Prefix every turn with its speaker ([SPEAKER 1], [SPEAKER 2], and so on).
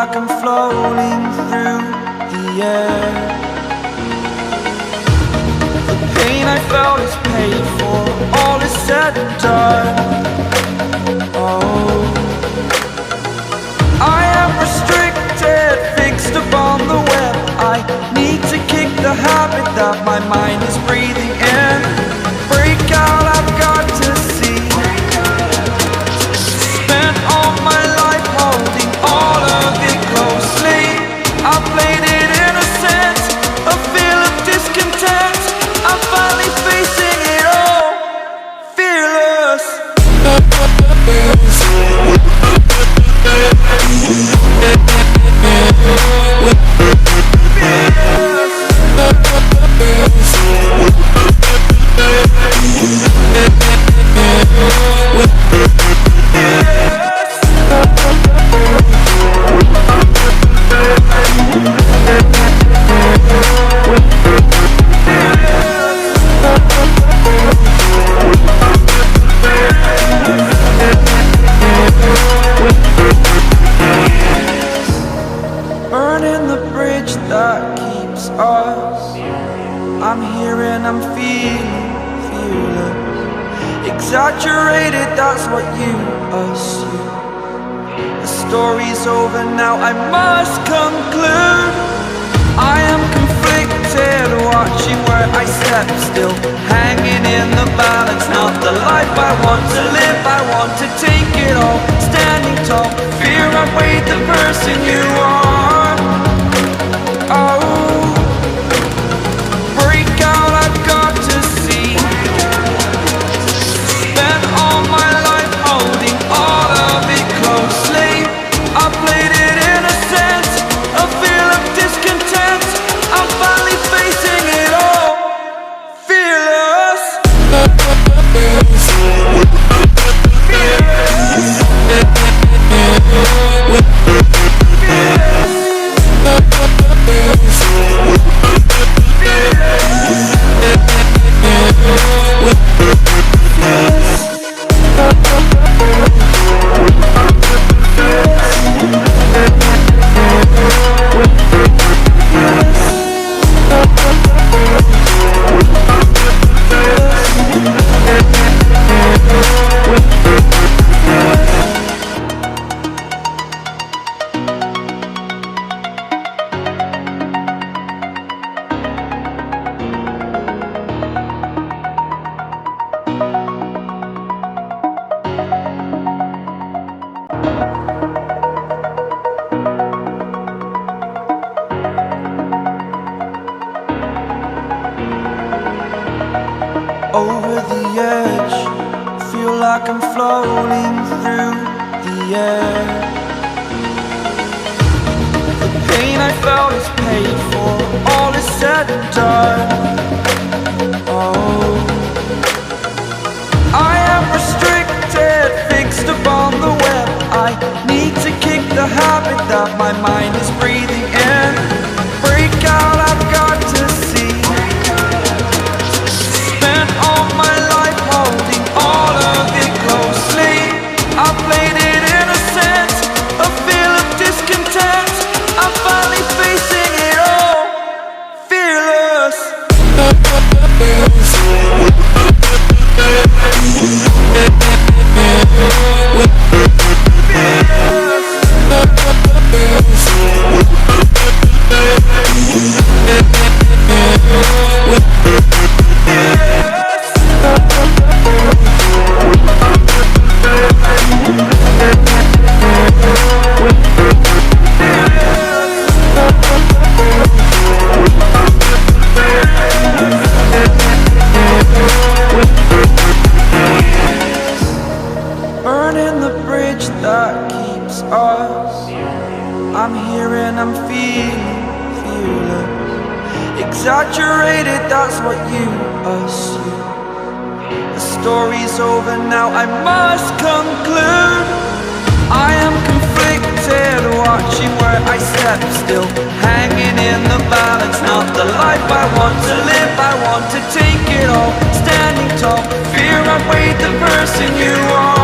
[SPEAKER 1] like I'm floating through the air. The pain I felt is paid for, all is said and done. Oh, I am restricted, fixed upon the web. I need to kick the habit that my mind is breathing in. Break out, I've got to see. Spent all my life holding all of it closely. I played it innocent, a feel of discontent. I'm finally facing it all, fearless. Burning the bridge that keeps us. I'm here and I'm feeling fearless. Exaggerated, that's what you assume. The story's over now, I must conclude. I am conflicted, watching where I step still, hanging in the balance. Not the life I want to live, I want to take it all. Standing tall, fear I weighed the person you are. Oh, break out, I've got to see. Spent all my life holding all of it closely. I played it innocent, a feel of discontent. I'm finally facing it all, fearless. Over the edge, feel like I'm floating through the air. The pain I felt is paid for, all is said and done. Oh, I am restricted, fixed upon the web. I need to kick the habit that my mind is breathing in. Break out, I've got to see. Spent all my life holding all of it closely. I played it innocent, a feel of discontent. I'm finally facing it all, fearless. Burning the bridge that keeps us. I'm here and I'm feeling fearless. Exaggerated, that's what you assume. The story's over now, I must conclude. I am conflicted, watching where I step still, hanging in the balance. Not the life I want to live, I want to take it all. Standing tall, fear I weighed the person you are.